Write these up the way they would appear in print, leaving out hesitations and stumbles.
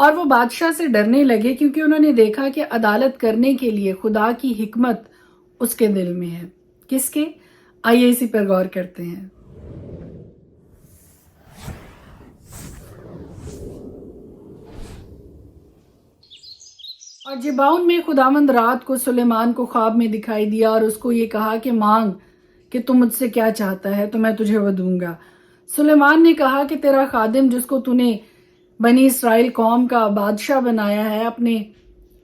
اور وہ بادشاہ سے ڈرنے لگے کیونکہ انہوں نے دیکھا کہ عدالت کرنے کے لیے خدا کی حکمت اس کے دل میں ہے. کس کے؟ آئیے اسی پر غور کرتے ہیں. اور جباؤن میں خداوند رات کو سلیمان کو خواب میں دکھائی دیا اور اس کو یہ کہا کہ مانگ کہ تم مجھ سے کیا چاہتا ہے تو میں تجھے وہ دوں گا. سلیمان نے کہا کہ تیرا خادم جس کو تو نے بنی اسرائیل قوم کا بادشاہ بنایا ہے، اپنے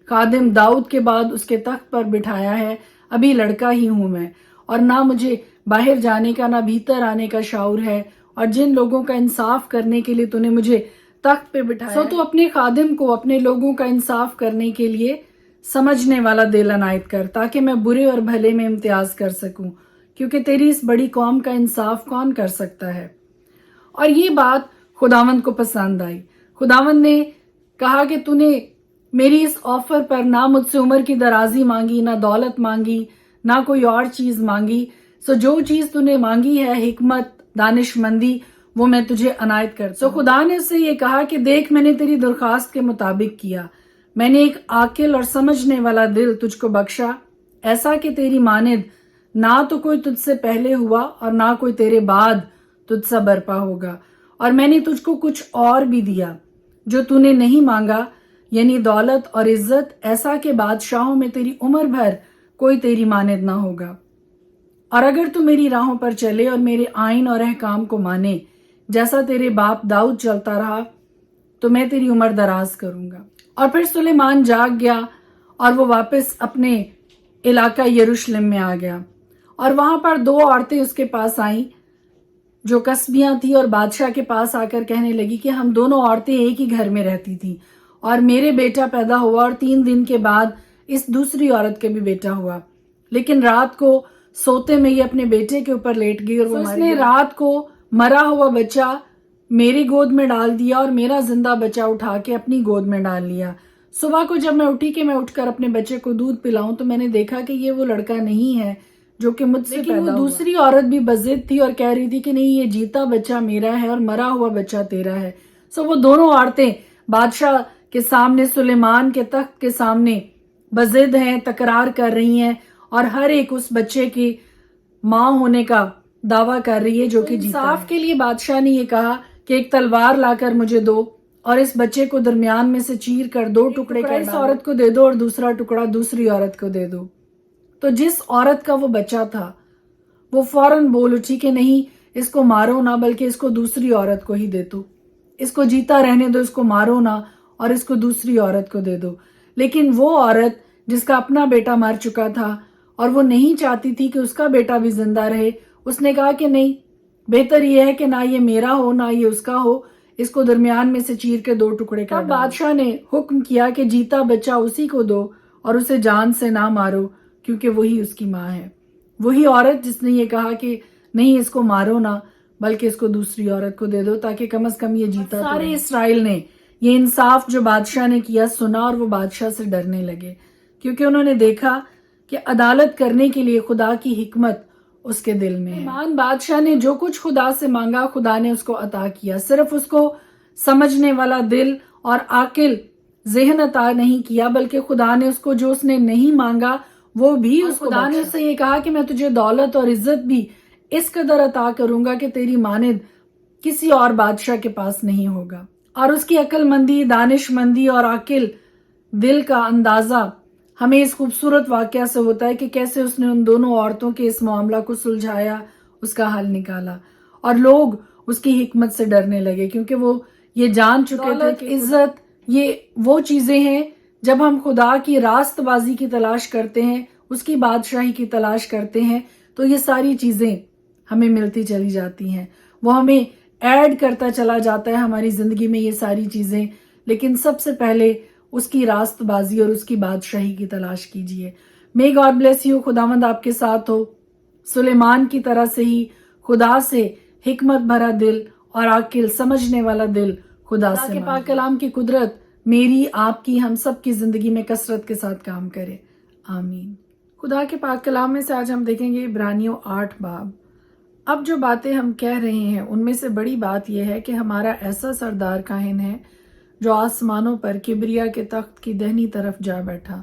خادم داؤد کے بعد اس کے تخت پر بٹھایا ہے، ابھی لڑکا ہی ہوں میں، اور نہ مجھے باہر جانے کا نہ بھیتر آنے کا شعور ہے، اور جن لوگوں کا انصاف کرنے کے لیے تو نے مجھے تخت پہ بٹھایا تو اپنے خادم کو اپنے لوگوں کا انصاف کرنے کے لیے سمجھنے والا دل عنایت کر، تاکہ میں برے اور بھلے میں امتیاز کر سکوں، کیونکہ تیری اس بڑی قوم کا انصاف کون کر سکتا ہے. اور یہ بات خداوند کو پسند آئی. خداوند نے کہا کہ تو نے میری اس آفر پر نہ مجھ سے عمر کی درازی مانگی، نہ دولت مانگی، نہ کوئی اور چیز مانگی، سو جو چیز تو نے مانگی ہے حکمت، دانش مندی، وہ میں تجھے عنایت کرتا. سو خدا نے اس سے یہ کہا کہ دیکھ میں نے تیری درخواست کے مطابق کیا، میں نے ایک عاقل اور سمجھنے والا دل تجھ کو بخشا، ایسا کہ تیری مانند نہ تو کوئی تجھ سے پہلے ہوا اور نہ کوئی تیرے بعد تجھ سا برپا ہوگا. اور میں نے تجھ کو کچھ اور بھی دیا جو تو نے نہیں مانگا، یعنی دولت اور عزت، ایسا کہ بادشاہوں میں تیری عمر بھر کوئی تیری مانند نہ ہوگا. اور اگر تو میری راہوں پر چلے اور میرے آئین اور احکام کو مانے جیسا تیرے باپ داؤد چلتا رہا تو میں تیری عمر دراز کروں گا. اور پھر سلیمان جاگ گیا اور وہ واپس اپنے علاقہ یروشلم میں آ گیا، اور وہاں پر 2 عورتیں اس کے پاس آئیں جو کسبیاں تھی، اور بادشاہ کے پاس آ کر کہنے لگی کہ ہم دونوں عورتیں ایک ہی گھر میں رہتی تھیں، اور میرے بیٹا پیدا ہوا اور 3 دن کے بعد اس دوسری عورت کے بھی بیٹا ہوا، لیکن رات کو سوتے میں یہ اپنے بیٹے کے اوپر لیٹ گئی اور وہ اس نے رات کو مرا ہوا بچہ میری گود میں ڈال دیا اور میرا زندہ بچہ اٹھا کے اپنی گود میں ڈال لیا. صبح کو جب میں اٹھی کہ میں اٹھ کر اپنے بچے کو دودھ پلاؤں تو میں نے دیکھا کہ یہ وہ لڑکا نہیں ہے جو کہ مجھ سے پیدا ہوا. دوسری عورت بھی بضد تھی اور کہہ رہی تھی کہ نہیں، یہ جیتا بچہ میرا ہے اور مرا ہوا بچہ تیرا ہے. سو وہ دونوں عورتیں بادشاہ کے سامنے، سلیمان کے تخت کے سامنے بضد ہیں، تکرار کر رہی ہیں، اور ہر ایک اس بچے کی ماں ہونے کا دعویٰ کر رہی ہے جو کہ انصاف کے لیے بادشاہ نے یہ کہا کہ ایک تلوار لا کر مجھے دو اور اس بچے کو درمیان میں سے چیر کر 2 ٹکڑے کر اس عورت کو دے دو اور دوسرا ٹکڑا دوسری عورت کو دے دو. تو جس عورت کا وہ بچہ تھا وہ فوراً بول اٹھی کہ نہیں، اس کو مارو نہ، بلکہ اس کو دوسری عورت کو ہی دے دو، اس کو جیتا رہنے دو، اس کو مارو نہ اور اس کو دوسری عورت کو دے دو. لیکن وہ عورت جس کا اپنا بیٹا مر چکا تھا اور وہ نہیں چاہتی تھی کہ اس کا بیٹا بھی زندہ رہے، اس نے کہا کہ نہیں، بہتر یہ ہے کہ نہ یہ میرا ہو نہ یہ اس کا ہو، اس کو درمیان میں سے چیر کے 2 ٹکڑے کر. بادشاہ نے حکم کیا کہ جیتا بچہ اسی کو دو اور اسے جان سے نہ مارو، کیونکہ وہی اس کی ماں ہے. وہی عورت جس نے یہ کہا کہ نہیں، اس کو مارو نہ بلکہ اس کو دوسری عورت کو دے دو تاکہ کم از کم یہ جیتا. سارے اسرائیل نے یہ انصاف جو بادشاہ نے کیا سنا اور وہ بادشاہ سے ڈرنے لگے، کیونکہ انہوں نے دیکھا کہ عدالت کرنے کے لیے خدا کی حکمت اس کے دل میں ہے. سلیمان بادشاہ نے جو کچھ خدا سے مانگا خدا نے اس کو عطا کیا، صرف اس کو سمجھنے والا دل اور عاقل ذہن عطا نہیں کیا، بلکہ خدا نے اس کو جو اس نے نہیں مانگا وہ بھی اس کو خدا نے اس سے یہ کہا کہ میں تجھے دولت اور عزت بھی اس قدر عطا کروں گا کہ تیری مانند کسی اور بادشاہ کے پاس نہیں ہوگا. اور اس کی عقل مندی، دانش مندی اور عاقل دل کا اندازہ ہمیں اس خوبصورت واقعہ سے ہوتا ہے کہ کیسے اس نے ان دونوں عورتوں کے اس معاملہ کو سلجھایا، اس کا حل نکالا، اور لوگ اس کی حکمت سے ڈرنے لگے کیونکہ وہ یہ جان چکے تھے کہ عزت یہ وہ چیزیں ہیں جب ہم خدا کی راست بازی کی تلاش کرتے ہیں، اس کی بادشاہی کی تلاش کرتے ہیں تو یہ ساری چیزیں ہمیں ملتی چلی جاتی ہیں، وہ ہمیں ایڈ کرتا چلا جاتا ہے ہماری زندگی میں یہ ساری چیزیں. لیکن سب سے پہلے اس کی راست بازی اور اس کی بادشاہی کی تلاش کیجئے. May God bless you. خداوند آپ کے ساتھ ہو. سلیمان کی طرح سے ہی خدا سے حکمت بھرا دل اور عاقل سمجھنے والا دل خدا سے کے پاک کلام کی قدرت میری، آپ کی، ہم سب کی زندگی میں کثرت کے ساتھ کام کرے. آمین. خدا کے پاک کلام میں سے آج ہم دیکھیں گے عبرانیوں 8 باب. اب جو باتیں ہم کہہ رہے ہیں ان میں سے بڑی بات یہ ہے کہ ہمارا ایسا سردار کاہن ہے جو آسمانوں پر کبریا کے تخت کی دہنی طرف جا بیٹھا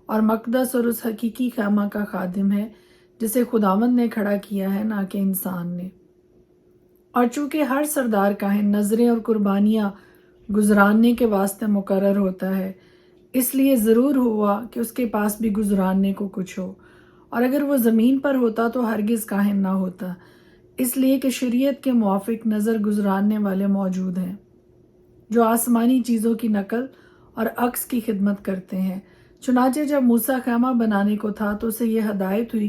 اور مقدس اور اس حقیقی خیمہ کا خادم ہے جسے خداوند نے کھڑا کیا ہے، نہ کہ انسان نے۔ اور چونکہ ہر سردار کاہن نذریں اور قربانیاں گزراننے کے واسطے مقرر ہوتا ہے، اس لیے ضرور ہوا کہ اس کے پاس بھی گزراننے کو کچھ ہو، اور اگر وہ زمین پر ہوتا تو ہرگز کاہن نہ ہوتا، اس لیے کہ شریعت کے موافق نظر گزراننے والے موجود ہیں جو آسمانی چیزوں کی نقل اور عکس کی خدمت کرتے ہیں۔ چنانچہ جب موسیٰ خیمہ بنانے کو تھا تو اسے یہ ہدایت ہوئی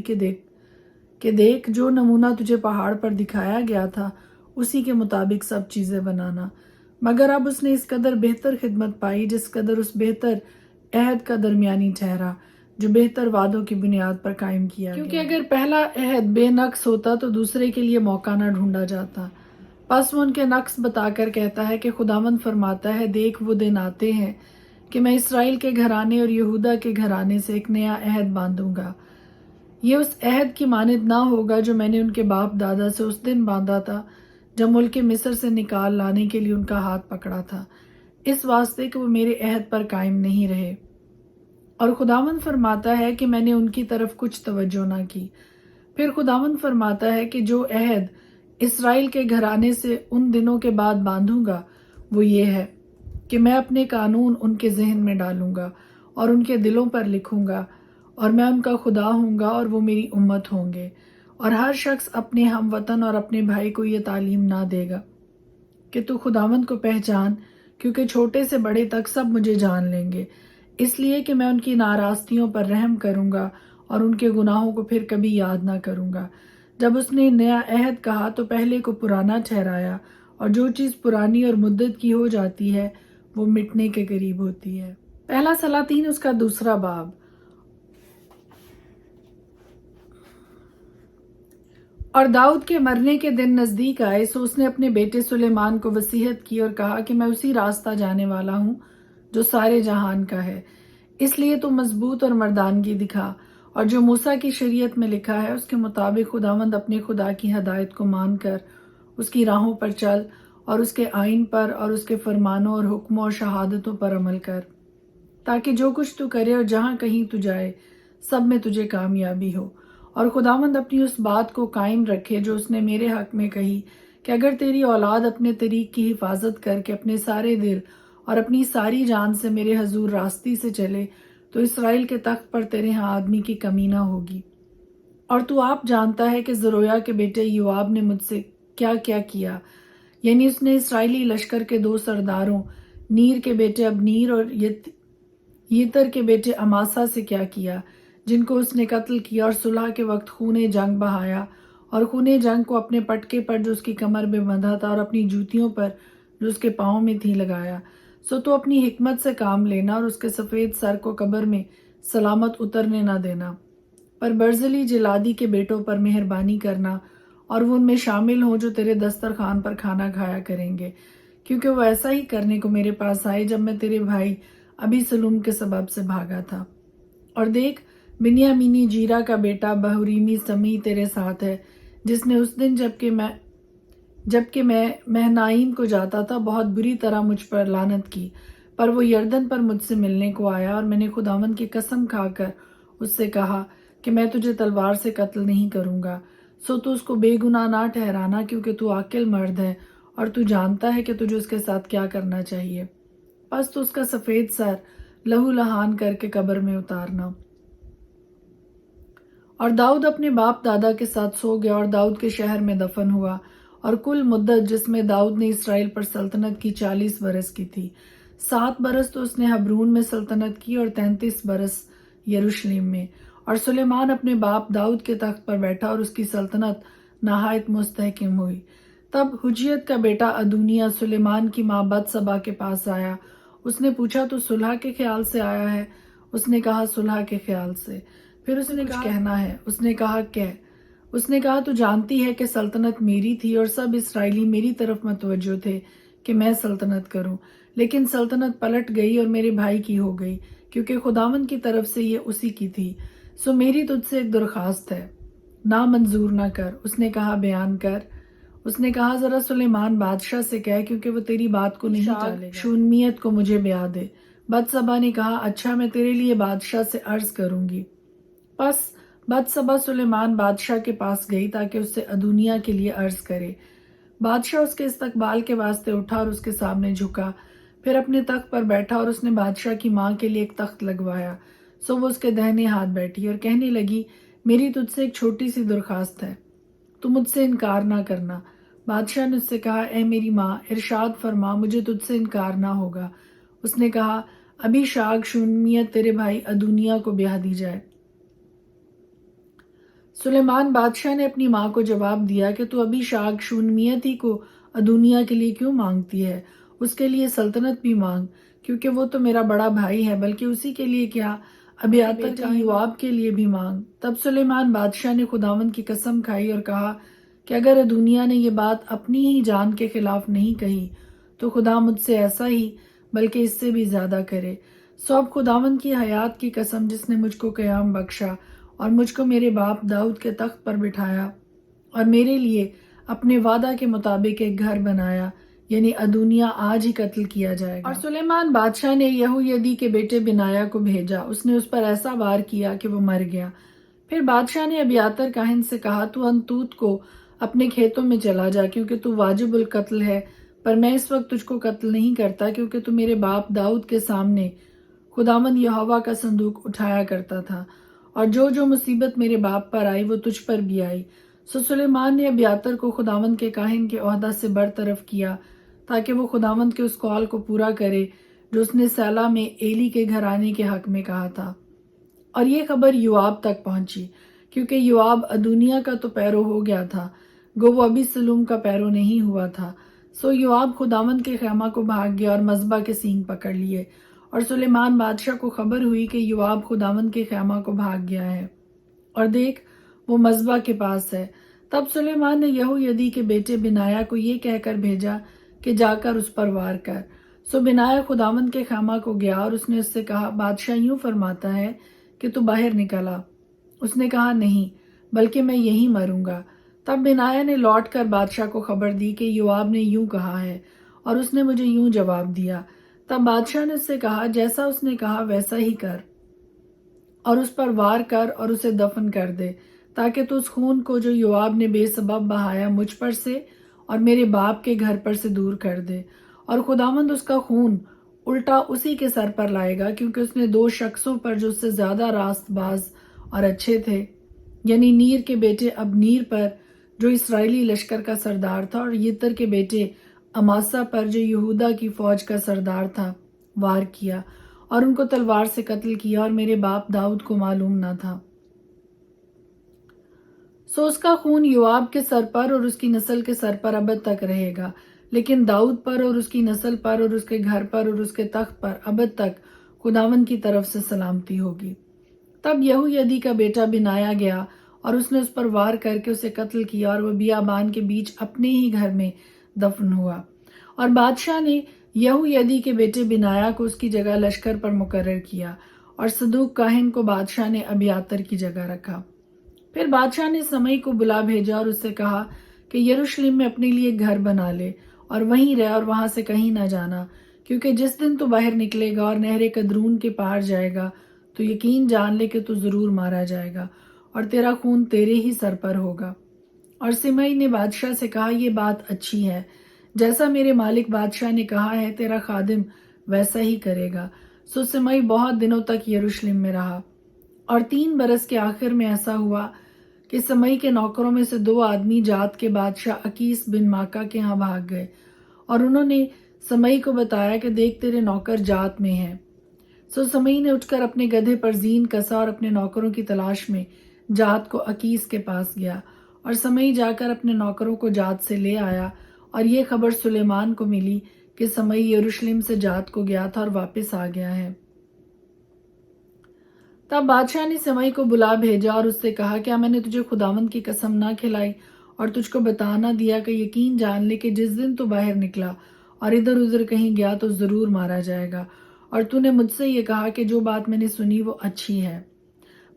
کہ دیکھ جو نمونہ تجھے پہاڑ پر دکھایا گیا تھا اسی کے مطابق سب چیزیں بنانا، مگر اب اس نے اس قدر بہتر خدمت پائی جس قدر اس بہتر عہد کا درمیانی ٹھہرا جو بہتر وعدوں کی بنیاد پر قائم کیا گیا۔ کیونکہ اگر پہلا عہد بے نقص ہوتا تو دوسرے کے لیے موقع نہ ڈھونڈا جاتا، پس وہ ان کے نقص بتا کر کہتا ہے کہ خداوند فرماتا ہے، دیکھ وہ دن آتے ہیں کہ میں اسرائیل کے گھرانے اور یہودا کے گھرانے سے ایک نیا عہد باندھوں گا۔ یہ اس عہد کی مانند نہ ہوگا جو میں نے ان کے باپ دادا سے اس دن باندھا تھا جب ملک مصر سے نکال لانے کے لیے ان کا ہاتھ پکڑا تھا، اس واسطے کہ وہ میرے عہد پر قائم نہیں رہے۔ اور خداوند فرماتا ہے کہ میں نے ان کی طرف کچھ توجہ نہ کی۔ پھر خداوند فرماتا ہے کہ جو عہد اسرائیل کے گھرانے سے ان دنوں کے بعد باندھوں گا وہ یہ ہے کہ میں اپنے قانون ان کے ذہن میں ڈالوں گا اور ان کے دلوں پر لکھوں گا، اور میں ان کا خدا ہوں گا اور وہ میری امت ہوں گے۔ اور ہر شخص اپنے ہم وطن اور اپنے بھائی کو یہ تعلیم نہ دے گا کہ تو خداوند کو پہچان، کیونکہ چھوٹے سے بڑے تک سب مجھے جان لیں گے، اس لیے کہ میں ان کی ناراستیوں پر رحم کروں گا اور ان کے گناہوں کو پھر کبھی یاد نہ کروں گا۔ جب اس نے نیا عہد کہا تو پہلے کو پرانا ٹھہرایا، اور جو چیز پرانی اور مدت کی ہو جاتی ہے وہ مٹنے کے قریب ہوتی ہے۔ پہلا سلاطین اس کا 2 باب۔ اور داؤد کے مرنے کے دن نزدیک آئے سو اس نے اپنے بیٹے سلیمان کو وصیت کی اور کہا کہ میں اسی راستہ جانے والا ہوں جو سارے جہان کا ہے، اس لیے تو مضبوط اور مردانگی دکھا، اور جو موسیٰ کی شریعت میں لکھا ہے اس کے مطابق خداوند اپنے خدا کی ہدایت کو مان کر اس کی راہوں پر چل، اور اس کے آئین پر اور اس کے فرمانوں اور حکموں اور شہادتوں پر عمل کر، تاکہ جو کچھ تو کرے اور جہاں کہیں تو جائے سب میں تجھے کامیابی ہو۔ اور خداوند اپنی اس بات کو قائم رکھے جو اس نے میرے حق میں کہی کہ اگر تیری اولاد اپنے طریق کی حفاظت کر کے اپنے سارے دل اور اپنی ساری جان سے میرے حضور راستی سے چلے تو اسرائیل کے تخت پر تیرے ہاں آدمی کی کمی نہ ہوگی۔ اور تو آپ جانتا ہے کہ زرویا کے بیٹے یوآب نے مجھ سے کیا کیا کیا، یعنی اس نے اسرائیلی لشکر کے 2 سرداروں نیر کے بیٹے ابنیر اور یتر کے بیٹے اماسا سے کیا کیا، جن کو اس نے قتل کیا، اور صلح کے وقت خون جنگ بہایا، اور خون جنگ کو اپنے پٹکے پر جو اس کی کمر میں بندھا تھا اور اپنی جوتیوں پر جو اس کے پاؤں میں تھی لگایا۔ سو تو اپنی حکمت سے کام لینا اور اس کے سفید سر کو قبر میں سلامت اترنے نہ دینا، پر برزلی جلادی کے بیٹوں پر مہربانی کرنا، اور وہ ان میں شامل ہوں جو تیرے دسترخوان پر کھانا کھایا کریں گے، کیونکہ وہ ایسا ہی کرنے کو میرے پاس آئے جب میں تیرے بھائی ابھی سلوم کے سبب سے بھاگا تھا۔ اور دیکھ بنیامینی جیرا کا بیٹا بہوریمی سمی تیرے ساتھ ہے، جس نے اس دن جبکہ میں مہنائیم کو جاتا تھا بہت بری طرح مجھ پر لعنت کی، پر وہ یردن پر مجھ سے ملنے کو آیا، اور میں نے خداوند کی قسم کھا کر اس سے کہا کہ میں تجھے تلوار سے قتل نہیں کروں گا، سو تو اس کو بے گناہ نہ ٹھہرانا، کیونکہ تو عاقل مرد ہے اور تو جانتا ہے کہ تجھے اس کے ساتھ کیا کرنا چاہیے، پس تو اس کا سفید سر لہو لہان کر کے قبر میں اتارنا۔ اور داؤد اپنے باپ دادا کے ساتھ سو گیا اور داؤد کے شہر میں دفن ہوا، اور کل مدت جس میں داؤد نے اسرائیل پر سلطنت کی 40 برس کی تھی۔ 7 برس تو اس نے حبرون میں سلطنت کی اور 33 برس یروشلم میں۔ اور سلیمان اپنے باپ داؤد کے تخت پر بیٹھا اور اس کی سلطنت نہایت مستحکم ہوئی۔ تب حجیت کا بیٹا ادونیہ سلیمان کی ماں بتسبا کے پاس آیا، اس نے پوچھا تو صلح کے خیال سے آیا ہے؟ اس نے کہا صلح کے خیال سے۔ پھر اس نے کچھ کہنا ہے؟ اس نے کہا کہہ۔ اس نے کہا تو جانتی ہے کہ سلطنت میری تھی اور سب اسرائیلی میری طرف متوجہ تھے کہ میں سلطنت کروں، لیکن سلطنت پلٹ گئی اور میرے بھائی کی ہو گئی، کیونکہ خداوند کی طرف سے یہ اسی کی تھی۔ سو میری تجھ سے ایک درخواست ہے، نامنظور نہ کر۔ اس نے کہا بیان کر۔ اس نے کہا ذرا سلیمان بادشاہ سے کہہ کیونکہ وہ تیری بات کو نہیں ٹالے گا، شونمیت کو مجھے بیاہ دے۔ بتسبا نے کہا اچھا میں تیرے لیے بادشاہ سے عرض کروں گی۔ پس بتسبا سلیمان بادشاہ کے پاس گئی تاکہ اس سے ادونیا کے لیے عرض کرے۔ بادشاہ اس کے استقبال کے واسطے اٹھا اور اس کے سامنے جھکا، پھر اپنے تخت پر بیٹھا اور اس نے بادشاہ کی ماں کے لیے ایک تخت لگوایا، سو وہ اس کے دہنے ہاتھ بیٹھی اور کہنے لگی میری تجھ سے ایک چھوٹی سی درخواست ہے، تو مجھ سے انکار نہ کرنا۔ بادشاہ نے اس سے کہا اے میری ماں ارشاد فرما، مجھے تجھ سے انکار نہ ہوگا۔ اس نے کہا ابھی شاگ شونمیت تیرے بھائی ادونیا کو بیاہ دی جائے۔ سلیمان بادشاہ نے اپنی ماں کو جواب دیا کہ تو ابھی شاگ شونمیت ہی کو ادونیا کے لیے کیوں مانگتی ہے؟ اس کے لیے سلطنت بھی مانگ، کیونکہ وہ تو میرا بڑا بھائی ہے، بلکہ اسی کے لیے کیا ابیاتر کا یوآب کے لیے بھی مانگ۔ تب سلیمان بادشاہ نے خداوند کی قسم کھائی اور کہا کہ اگر ادونیا نے یہ بات اپنی ہی جان کے خلاف نہیں کہی تو خدا مجھ سے ایسا ہی بلکہ اس سے بھی زیادہ کرے۔ سو اب خداوند کی حیات کی قسم جس نے مجھ کو قیام بخشا اور مجھ کو میرے باپ داؤد کے تخت پر بٹھایا اور میرے لیے اپنے وعدہ کے مطابق ایک گھر بنایا، یعنی ادونیا آج ہی قتل کیا جائے گا۔ اور سلیمان بادشاہ نے یہویدی کے بیٹے بنایا کو بھیجا، اس نے اس پر ایسا وار کیا کہ وہ مر گیا۔ پھر بادشاہ نے ابیاتر کاہن سے کہا تو انتوت کو اپنے کھیتوں میں چلا جا کیونکہ تو واجب القتل ہے، پر میں اس وقت تجھ کو قتل نہیں کرتا کیونکہ تو میرے باپ داؤد کے سامنے خداوند یہوہ کا صندوق اٹھایا کرتا تھا، اور جو مصیبت میرے باپ پر آئی وہ تجھ پر بھی آئی۔ سو سلیمان نے ابیاتر کو خداوند کے کاہن کے عہدہ سے برطرف کیا تاکہ وہ خداوند کے اس قول کو پورا کرے جو اس نے سیلا میں ایلی کے گھرانے کے حق میں کہا تھا۔ اور یہ خبر یوآب تک پہنچی کیونکہ یوآب ادونیا کا تو پیرو ہو گیا تھا، گو وہ ابھی سلوم کا پیرو نہیں ہوا تھا۔ سو یوآب خداوند کے خیمہ کو بھاگ گیا اور مذبح کے سینگ پکڑ لیے، اور سلیمان بادشاہ کو خبر ہوئی کہ یوآب خداوند کے خیمہ کو بھاگ گیا ہے، اور دیکھ وہ مذبح کے پاس ہے۔ تب سلیمان نے یہویدی کے بیٹے بنایا کو یہ کہہ کر بھیجا کہ جا کر اس پر وار کر۔ سو بنایا خداوند کے خیمہ کو گیا اور اس نے اس سے کہا بادشاہ یوں فرماتا ہے کہ تو باہر نکلا۔ اس نے کہا نہیں، بلکہ میں یہیں مروں گا۔ تب بنایا نے لوٹ کر بادشاہ کو خبر دی کہ یوآب نے یوں کہا ہے اور اس نے مجھے یوں جواب دیا۔ تب بادشاہ نے اس سے کہا جیسا اس نے کہا ویسا ہی کر، اور اس پر وار کر اور اسے دفن کر دے، تاکہ تو اس خون کو جو یوآب نے بے سبب بہایا مجھ پر سے اور میرے باپ کے گھر پر سے دور کر دے، اور خداوند اس کا خون الٹا اسی کے سر پر لائے گا، کیونکہ اس نے 2 شخصوں پر جو اس سے زیادہ راست باز اور اچھے تھے، یعنی نیر کے بیٹے ابنیر پر جو اسرائیلی لشکر کا سردار تھا، اور یتر کے بیٹے اماسا پر جو یہودا کی فوج کا سردار تھا، وار کیا اور ان کو تلوار سے قتل کیا، اور میرے باپ داؤد کو معلوم نہ تھا۔ سو اس کا خون یوآب کے سر پر اور اس کی نسل کے سر پر ابد تک رہے گا، لیکن داؤد پر اور اس کی نسل پر اور اس کے گھر پر اور اس کے تخت پر ابد تک خداوند کی طرف سے سلامتی ہوگی۔ تب یہویدی کا بیٹا بنایا گیا اور اس نے اس پر وار کر کے اسے قتل کیا، اور وہ بیابان کے بیچ اپنے ہی گھر میں دفن ہوا۔ اور بادشاہ نے یہویدی کے بیٹے بنایا کو اس کی جگہ لشکر پر مقرر کیا، اور صدوق کاہن کو بادشاہ نے ابیاتر کی جگہ رکھا۔ پھر بادشاہ نے سمئی کو بلا بھیجا اور اس سے کہا کہ یروشلم میں اپنے لیے گھر بنا لے اور وہیں رہ اور وہاں سے کہیں نہ جانا، کیونکہ جس دن تو باہر نکلے گا اور نہر قدرون کے پار جائے گا تو یقین جان لے کہ تو ضرور مارا جائے گا اور تیرا خون تیرے ہی سر پر ہوگا۔ اور سمئی نے بادشاہ سے کہا یہ بات اچھی ہے، جیسا میرے مالک بادشاہ نے کہا ہے تیرا خادم ویسا ہی کرے گا۔ سو سمئی بہت دنوں تک یروشلم میں رہا، اور 3 برس کے آخر میں ایسا ہوا کہ سمئی کے نوکروں میں سے 2 آدمی جات کے بادشاہ اکیس بن ماکا کے ہاں بھاگ گئے، اور انہوں نے سمئی کو بتایا کہ دیکھ تیرے نوکر جات میں ہیں۔ سو سمئی نے اٹھ کر اپنے گدھے پر زین کسا اور اپنے نوکروں کی تلاش میں جات کو اکیس کے پاس گیا، اور سمئی جا کر اپنے نوکروں کو جات سے لے آیا، اور یہ خبر سلیمان کو ملی کہ سمئی یروشلم سے جات کو گیا تھا اور واپس آ گیا ہے۔ تب بادشاہ نے سمئی کو بلا بھیجا اور اس سے کہا کیا میں نے تجھے خداوند کی قسم نہ کھلائی اور تجھ کو بتا نہ دیا کہ یقین جان لے کہ جس دن تو باہر نکلا اور ادھر ادھر کہیں گیا تو ضرور مارا جائے گا، اور تو نے مجھ سے یہ کہا کہ جو بات میں نے سنی وہ اچھی ہے۔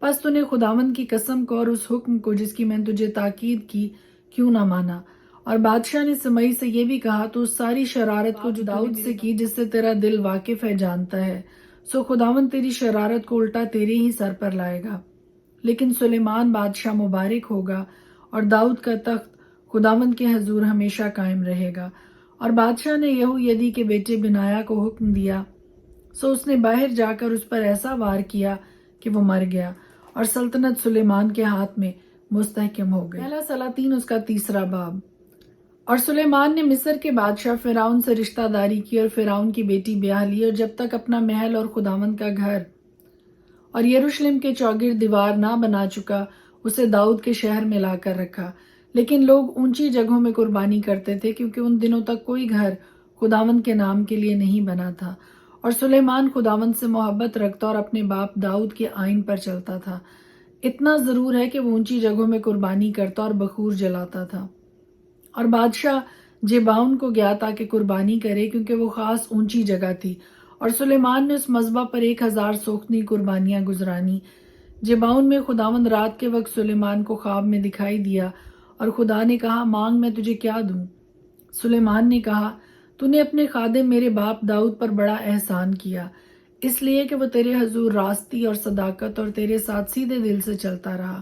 پس تو نے خداوند کی قسم کو اور اس حکم کو جس کی میں نے تجھے تاکید کی کیوں نہ مانا، اور بادشاہ نے سمئی سے یہ بھی کہا تو اس ساری شرارت کو جو داؤد سے کی جس سے تیرا دل واقف ہے جانتا ہے، سو خداوند تیری شرارت کو الٹا تیرے ہی سر پر لائے گا، لیکن سلیمان بادشاہ مبارک ہوگا اور داؤد کا تخت خداوند کے حضور ہمیشہ قائم رہے گا۔ اور بادشاہ نے یہویدی کے بیٹے بنایا کو حکم دیا، سو اس نے باہر جا کر اس پر ایسا وار کیا کہ وہ مر گیا، اور سلطنت سلیمان کے ہاتھ میں مستحکم ہو گئی۔ پہلا سلاطین اس کا 3 باب۔ اور سلیمان نے مصر کے بادشاہ فرعون سے رشتہ داری کی اور فرعون کی بیٹی بیاہ لی، اور جب تک اپنا محل اور خداوند کا گھر اور یروشلم کے چوگرد دیوار نہ بنا چکا، اسے داؤد کے شہر میں لا کر رکھا۔ لیکن لوگ اونچی جگہوں میں قربانی کرتے تھے کیونکہ ان دنوں تک کوئی گھر خداوند کے نام کے لیے نہیں بنا تھا، اور سلیمان خداوند سے محبت رکھتا اور اپنے باپ داؤد کے آئین پر چلتا تھا۔ اتنا ضرور ہے کہ وہ اونچی جگہوں میں قربانی کرتا اور بخور جلاتا تھا، اور بادشاہ جیباؤن کو گیا تاکہ قربانی کرے کیونکہ وہ خاص اونچی جگہ تھی، اور سلیمان نے اس مذبح پر 1000 سوختنی قربانیاں گزرانی۔ جیباؤن میں خداوند رات کے وقت سلیمان کو خواب میں دکھائی دیا، اور خدا نے کہا، مانگ، میں تجھے کیا دوں؟ سلیمان نے کہا، تو نے اپنے خادم میرے باپ داؤد پر بڑا احسان کیا، اس لیے کہ وہ تیرے حضور راستی اور صداقت اور تیرے ساتھ سیدھے دل سے چلتا رہا،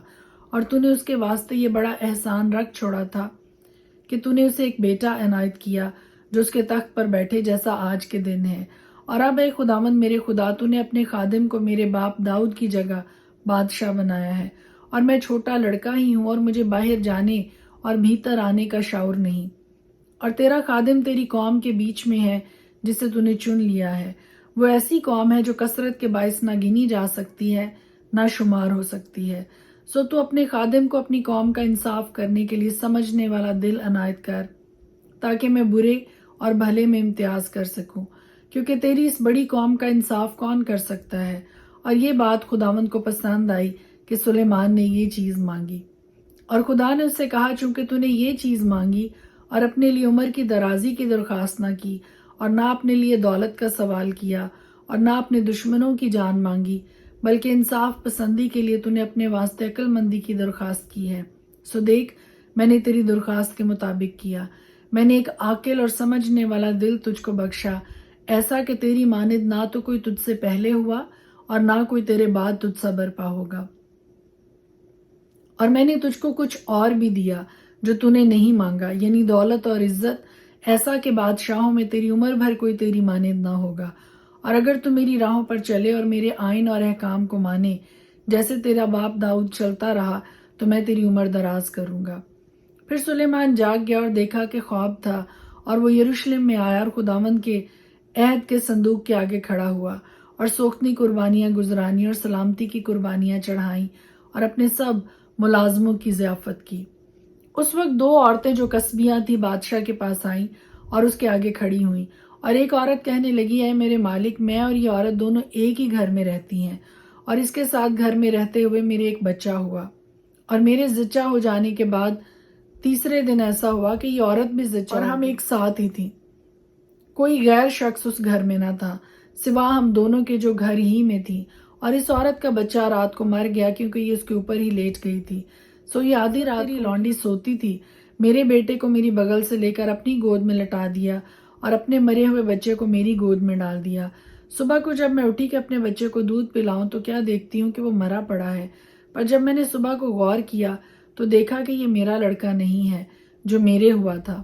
اور تو نے اس کے واسطے یہ بڑا احسان رکھ چھوڑا تھا کہ تو نے اسے ایک بیٹا عنایت کیا جو اس کے تخت پر بیٹھے جیسا آج کے دن ہے۔ اور اب اے خداوند میرے خدا، تو نے اپنے خادم کو میرے باپ داؤد کی جگہ بادشاہ بنایا ہے، اور میں چھوٹا لڑکا ہی ہوں اور مجھے باہر جانے اور بھیتر آنے کا شعور نہیں، اور تیرا خادم تیری قوم کے بیچ میں ہے جسے تو نے چن لیا ہے۔ وہ ایسی قوم ہے جو کثرت کے باعث نہ گنی جا سکتی ہے نہ شمار ہو سکتی ہے، سو تو اپنے خادم کو اپنی قوم کا انصاف کرنے کے لیے سمجھنے والا دل عنایت کر، تاکہ میں برے اور بھلے میں امتیاز کر سکوں، کیونکہ تیری اس بڑی قوم کا انصاف کون کر سکتا ہے؟ اور یہ بات خداوند کو پسند آئی کہ سلیمان نے یہ چیز مانگی، اور خدا نے اس سے کہا، چونکہ تو نے یہ چیز مانگی اور اپنے لیے عمر کی درازی کی درخواست نہ کی، اور نہ اپنے لیے دولت کا سوال کیا، اور نہ اپنے دشمنوں کی جان مانگی، بلکہ انصاف پسندی کے لیے تو نے اپنے واسطے عقل مندی کی درخواست کی ہے، سو دیکھ، میں نے تیری درخواست کے مطابق کیا۔ میں نے ایک عاقل اور سمجھنے والا دل تجھ کو بخشا، ایسا کہ تیری مانند نہ تو کوئی تجھ سے پہلے ہوا اور نہ کوئی تیرے بعد تجھ سا برپا ہوگا۔ اور میں نے تجھ کو کچھ اور بھی دیا جو تو نے نہیں مانگا، یعنی دولت اور عزت، ایسا کہ بادشاہوں میں تیری عمر بھر کوئی تیری مانند نہ ہوگا۔ اور اگر تو میری راہوں پر چلے اور میرے آئین اور احکام کو مانے جیسے تیرا باپ داؤد چلتا رہا، تو میں تیری عمر دراز کروں گا۔ پھر سلیمان جاگ گیا اور دیکھا کہ خواب تھا، اور وہ یروشلم میں آیا اور خداوند کے عہد کے صندوق کے آگے کھڑا ہوا، اور سوختنی قربانیاں گزرانی اور سلامتی کی قربانیاں چڑھائیں، اور اپنے سب ملازموں کی ضیافت کی۔ اس وقت 2 عورتیں جو کسبیاں تھیں بادشاہ کے پاس آئیں اور اس کے آگے کھڑی ہوئیں، اور ایک عورت کہنے لگی، اے میرے مالک، میں اور یہ عورت دونوں ایک ہی گھر میں رہتی ہیں، اور اس کے ساتھ گھر میں رہتے ہوئے میرے ایک بچہ ہوا، اور میرے زچہ ہو جانے کے بعد تیسرے دن ایسا ہوا کہ یہ عورت بھی زچہ، اور ہم ایک ساتھ ہی تھیں، کوئی غیر شخص اس گھر میں نہ تھا سوا ہم دونوں کے جو گھر ہی میں تھی، اور اس عورت کا بچہ رات کو مر گیا کیونکہ یہ اس کے اوپر ہی لیٹ گئی تھی، سو یہ آدھی رات کی لونڈی سوتی تھی، میرے بیٹے کو میری بغل سے لے کر اپنی گود میں لٹا دیا اور اپنے مرے ہوئے بچے کو میری گود میں ڈال دیا۔ صبح کو جب میں اٹھی کہ اپنے بچے کو دودھ پلاؤں تو کیا دیکھتی ہوں کہ وہ مرا پڑا ہے، پر جب میں نے صبح کو غور کیا تو دیکھا کہ یہ میرا لڑکا نہیں ہے جو میرے ہوا تھا۔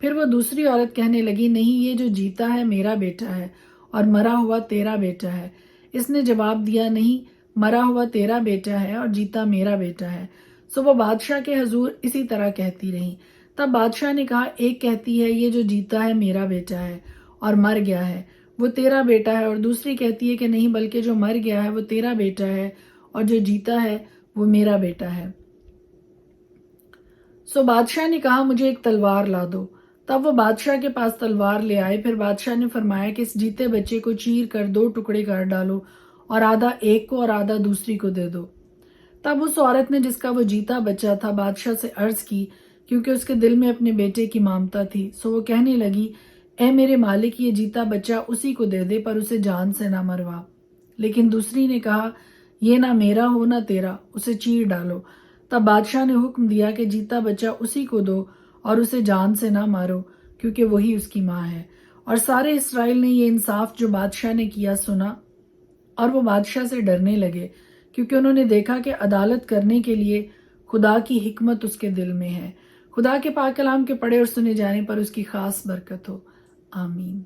پھر وہ دوسری عورت کہنے لگی، نہیں، یہ جو جیتا ہے میرا بیٹا ہے اور مرا ہوا تیرا بیٹا ہے۔ اس نے جواب دیا، نہیں، مرا ہوا تیرا بیٹا ہے اور جیتا میرا بیٹا ہے۔ سو وہ بادشاہ کے حضور اسی طرح کہتی رہیں۔ تب بادشاہ نے کہا، ایک کہتی ہے یہ جو جیتا ہے میرا بیٹا ہے اور مر گیا ہے وہ تیرا بیٹا ہے، اور دوسری کہتی ہے کہ نہیں، بلکہ جو مر گیا ہے وہ تیرا بیٹا ہے اور جو جیتا ہے وہ میرا بیٹا ہے۔ سو بادشاہ نے کہا، مجھے ایک تلوار لا دو۔ تب وہ بادشاہ کے پاس تلوار لے آئے۔ پھر بادشاہ نے فرمایا کہ اس جیتے بچے کو چیر کر 2 ٹکڑے کر ڈالو، اور آدھا ایک کو اور آدھا دوسری کو دے دو۔ تب اس عورت نے جس کا وہ جیتا بچہ تھا بادشاہ سے عرض کی، کیونکہ اس کے دل میں اپنے بیٹے کی مامتا تھی، سو وہ کہنے لگی، اے میرے مالک، یہ جیتا بچہ اسی کو دے دے، پر اسے جان سے نہ مروا۔ لیکن دوسری نے کہا، یہ نہ میرا ہو نہ تیرا، اسے چیر ڈالو۔ تب بادشاہ نے حکم دیا کہ جیتا بچہ اسی کو دو اور اسے جان سے نہ مارو کیونکہ وہی اس کی ماں ہے۔ اور سارے اسرائیل نے یہ انصاف جو بادشاہ نے کیا سنا، اور وہ بادشاہ سے ڈرنے لگے کیونکہ انہوں نے دیکھا کہ عدالت کرنے کے لیے خدا کی حکمت اس کے دل میں ہے۔ خدا کے پاک کلام کے پڑھے اور سنے جانے پر اس کی خاص برکت ہو، آمین۔